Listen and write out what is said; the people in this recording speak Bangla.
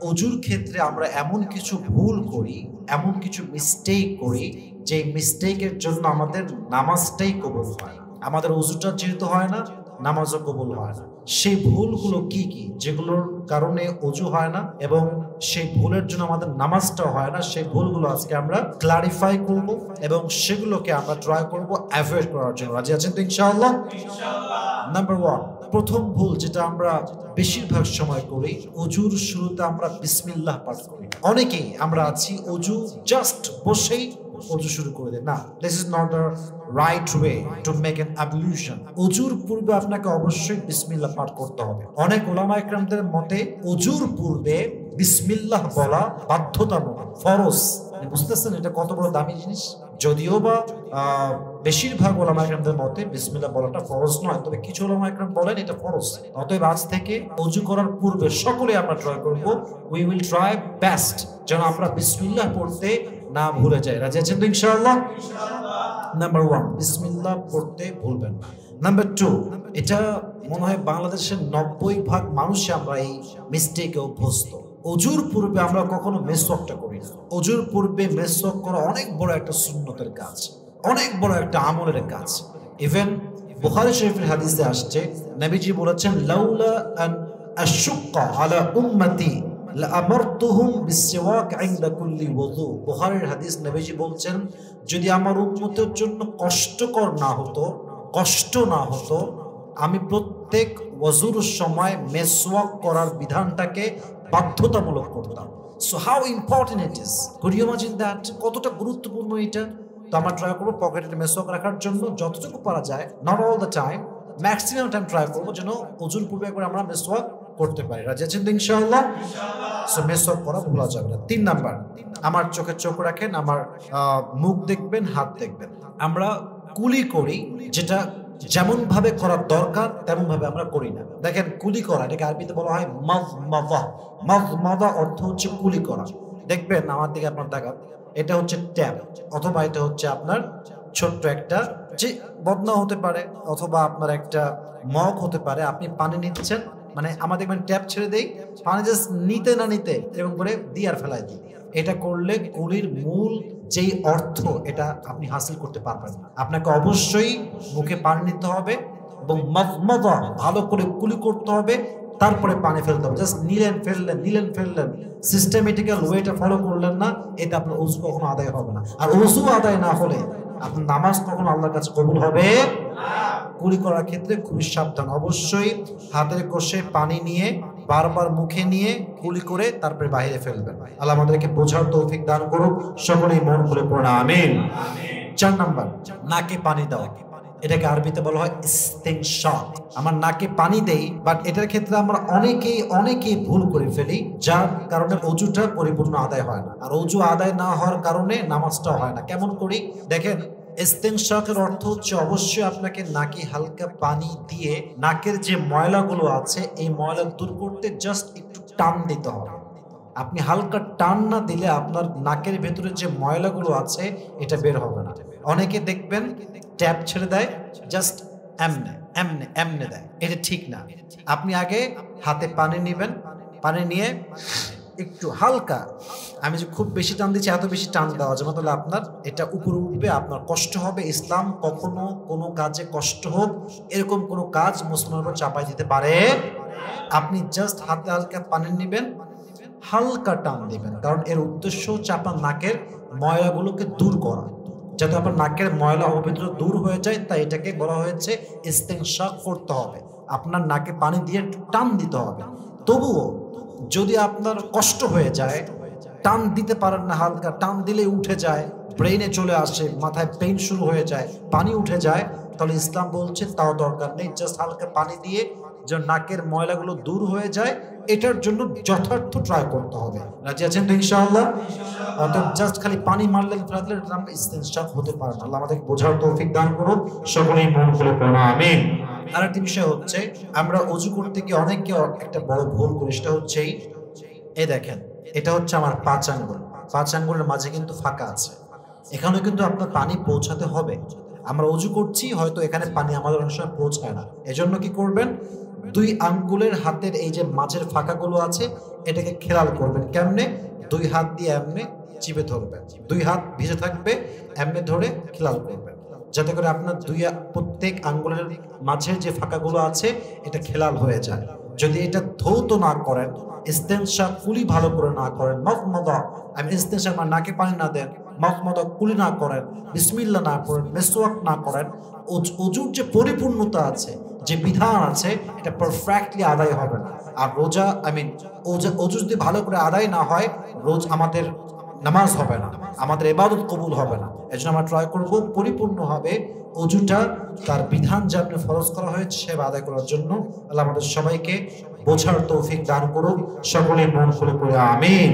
অজুর ক্ষেত্রে আমরা এমন কিছু ভুল করি, এমন কিছু মিস্টেক করি, যে মিস্টেকের জন্য আমাদের নামাজটাই কবুল হয় না। আমাদের অজুটা যেহেতু হয় না, নামাজও কবুল হয় না। সেই ভুলগুলো কি কি, যেগুলোর কারণে অজু হয় না এবং সেই ভুলের জন্য আমাদের নামাজটাও হয় না, সেই ভুলগুলো আজকে আমরা ক্লারিফাই করব এবং সেগুলোকে আমরা ট্রাই করব অ্যাভয়েড করার জন্য। রাজি আছেন তো ইনশাআল্লাহ? নাম্বার 1, প্রথম ভুল যেটা আমরা বেশিরভাগ সময় করি, অজুর শুরুতে আমরা বিসমিল্লাহ পাঠ করি। অনেকেই আমরা আছি অজু জাস্ট বসেই অজু শুরু করে দেয়। না, this is not the right way to make an ablution. অজুর পূর্বে আপনাকে অবশ্যই বিসমিল্লাহ পাঠ করতে হবে। অনেক উলামা ইকরামদের মতে অজুর পূর্বে বিসমিল্লাহ বলা বাধ্যতামূলক, ফরজ। বুঝতেছেন এটা কত বড় দামি জিনিস? যদিও বা বেশিরভাগ উলামা ইকরামদের মতে বিসমিল্লাহ বলাটা ফরজ নয়, তবে কিছু উলামা ইকরাম বলেন এটা ফরজ। অতএব আজ থেকে অজু করার পূর্বে সকলে আমরা ট্রাই করব, উই উইল ট্রাই বেস্ট যেন আমরা বিসমিল্লাহ পড়তে না ভুলে যাই। রাজি আছেন তো ইনশাআল্লাহ? নাম্বার 1, বিসমিল্লাহ পড়তে ভুলবেন না। নাম্বার 2, এটা মনে হয় বাংলাদেশের 90% মানুষই আমরা এই মিস্টেকে অভ্যস্ত। অজুর পূর্বে আমরা কখনো মেসওয়াকটা করি না। অজুর পূর্বে মেসওয়াক করা অনেক বড় একটা সুন্নতের কাজ, অনেক বড় একটা আমলের কাজ। ইভেন বুখারী শরীফের হাদিসে আসছে, নবীজি বলেছেন, লাউলা আন আশুক্কা আলা উম্মতি লাআমারতুহুম বিসওয়াক ইনদা কুল্লি ওযু। বুখারীর হাদিস, নবীজি বলছেন, যদি আমার উম্মতের জন্য কষ্টকর না হতো, আমি প্রত্যেক ওযুর সময় মেসওয়াক করার বিধানটাকে বাধ্যতামূলক করতাম। So how important it is, could you imagine that? কতটা গুরুত্বপূর্ণ এটা। তো আমরা ট্রাই করবো পকেটে মেসওয়াক রাখার জন্য যতটুকু পারা যায়, not all the time, maximum time try করবো যেন অজুর পূর্বে একবার আমরা মেসওয়াক করতে পারি। রাজি আছেন তো ইনশাআল্লাহ? সো মেসওয়াক করা ভোলা যাবে না। 3 নাম্বার, আমার চোখে চোখ রাখেন, আমার মুখ দেখবেন, হাত দেখবেন। আমরা কুলি করি, যেটা যেমন ভাবে করার দরকার তেমন ভাবে আমরা করি না। দেখেন, কুলি করা, এটাকে আরবিতে বলা হয় মাযমাযা। মাযমাযা অর্থ হচ্ছে কুলি করা। দেখবেন, আমার দিকে আপনার তাকান, এটা হচ্ছে ট্যাপ, অথবা এটা হচ্ছে আপনার ছোট্ট একটা যে বদনা হতে পারে, অথবা আপনার একটা মগ হতে পারে। আপনি পানি নিচ্ছেন, মানে আমাদের দেখবেন ট্যাপ ছেড়ে দেই, পানি জাস্ট নিতে না নিতে এরকম করে দিয়ে আর ফেলাই দিই। এটা করলে কুলির মূল যেই অর্থ, এটা আপনি হাসিল করতে পারবেন না। আপনাকে অবশ্যই মুখে পানি নিতে হবে এবং মাযমাযা ভালো করে কুলি করতে হবে, তারপরে পানি ফেলতে হবে। জাস্ট নিলেন ফেললেন, সিস্টেমেটিক্যাল ওয়েটা ফলো করলেন না, এটা আপনার ওযু কখনো আদায় হবে না। আর ওযু আদায় না হলে আপনার নামাজ কখনো আল্লাহর কাছে কবুল হবে না। কুলি করার ক্ষেত্রে খুবই সাবধান, অবশ্যই হাতের কষে পানি নিয়ে বারবার মুখে নিয়ে কুলি করে তারপরে বাইরে ফেলবেন। আল্লাহ আমাদেরকে বোঝার তৌফিক দান করুক, সকলেই মন খুলে পড়া আমিন। 4 নাম্বার, নাকে পানি দেওয়া। এটাকে আরবিতে বলা হয় ইস্তিনশাক। আমার নাকে পানি দেই, বাট এটার ক্ষেত্রে আমরা অনেকেই ভুল করে ফেলি, যার কারণে অজুটা পরিপূর্ণ আদায় হয় না। আর অজু আদায় না হওয়ার কারণে নামাজটা হয় না। কেমন করি দেখেন, ইস্তিনশাকের অর্থ হচ্ছে অবশ্যই আপনাকে নাকে হালকা পানি দিয়ে নাকের যে ময়লাগুলো আছে এই ময়লা দূর করতে জাস্ট একটু টান দিতে হবে। আপনি হালকা টান না দিলে আপনার নাকের ভেতরে যে ময়লাগুলো আছে এটা বের হবে না। অনেকে দেখবেন ট্যাপ ছেড়ে দেয়, জাস্ট এমনে দেয়, এটা ঠিক না। আপনি আগে হাতে পানি নেবেন, পানি নিয়ে একটু হালকা, আমি যে খুব বেশি টান দিচ্ছি, এত বেশি টান দেওয়া যাবে, তাহলে আপনার এটা উপরে উঠবে, আপনার কষ্ট হবে। ইসলাম কখনো কোনো কাজে কষ্ট হোক এরকম কোনো কাজ মুসলমানের উপর চাপাই দিতে পারে। আপনি জাস্ট হাতে হালকা পানি নেবেন, হালকা টান দিবেন, কারণ এর উদ্দেশ্য হচ্ছে আপনার নাকের ময়লাগুলোকে দূর করা, যাতে আপনার নাকের ময়লা অপবিত্র দূর হয়ে যায়। তাই এটাকে বলা হয়েছে ইস্তিনশাক করতে হবে। আপনার নাকে পানি দিয়ে টান দিতে হবে। তবুও যদি আপনার কষ্ট হয়ে যায়, টান দিতে পারেন না, হালকা টান দিলে উঠে যায়, ব্রেইনে চলে আসে, মাথায় পেইন শুরু হয়ে যায়, পানি উঠে যায়, তাহলে ইসলাম বলছে তাও দরকার নেই। জাস্ট হালকা পানি দিয়ে যে নাকের ময়লাগুলো দূর হয়ে যায়, এটার জন্য যথার্থ ট্রাই করতে হবে। রাজি আছেন তো ইনশাআল্লাহ? অর্থাৎ জাস্ট খালি পানি মারলেন ফেলালেন, এটা আমরা ইস্তিনশাক হতে পারে না। আল্লাহ আমাদেরকে বোঝার তৌফিক দান করুন, সকলেই মন খুলে পড়া আমিন। আরেকটি বিষয় হচ্ছে, আমরা ওযু করতে গিয়ে অনেকে একটা বড় ভুল করি, সেটা হচ্ছে এই দেখেন, এটা হচ্ছে আমার 5 আঙ্গুল, 5 আঙ্গুলের মাঝে কিন্তু ফাঁকা আছে, এখানেও কিন্তু আপনার পানি পৌঁছাতে হবে। আমরা ওযু করছি, হয়তো এখানে পানি আমাদের অনেক সময় পৌঁছায় না, এজন্য কি করবেন, দুই আঙ্গুলের হাতের এই যে মাঝের ফাঁকাগুলো আছে এটাকে খেয়াল করবেন। কেমনে? দুই হাত দিয়ে এমনে চিপে ধরবেন, দুই হাত ভিজে থাকবে, এমনে ধরে খেয়াল করবেন যাতে করে আপনার প্রত্যেক আঙ্গুলের মাঝের যে ফাঁকাগুলো আছে এটা খেলাল হয়ে যায়। যদি এটা ধৌত না করেন, ইস্তেনশাক কুলি ভালো করে না করেন, মদমদা আমি ইস্তেনশাক আমার নাকে পানি না দেন, মদমদা কুলি না করেন, বিসমিল্লাহ না করেন, মেসওয়াক না করেন, অজুর যে পরিপূর্ণতা আছে, যে বিধান আছে, এটা পারফেক্টলি আদায় হবে না। আর রোজা অজু যদি ভালো করে আদায় না হয়, আমাদের নামাজ হবে না, আমাদের ইবাদত কবুল হবে না। এজন্য আমরা ট্রাই করব পরিপূর্ণভাবে অজুটা তার বিধান যা আপনি ফরজ করা হয়েছে সে আদায় করার জন্য। আল্লাহ আমাদের সবাইকে বোঝার তৌফিক দান করুক। সকলে মন খুলে পড়ে আমিন।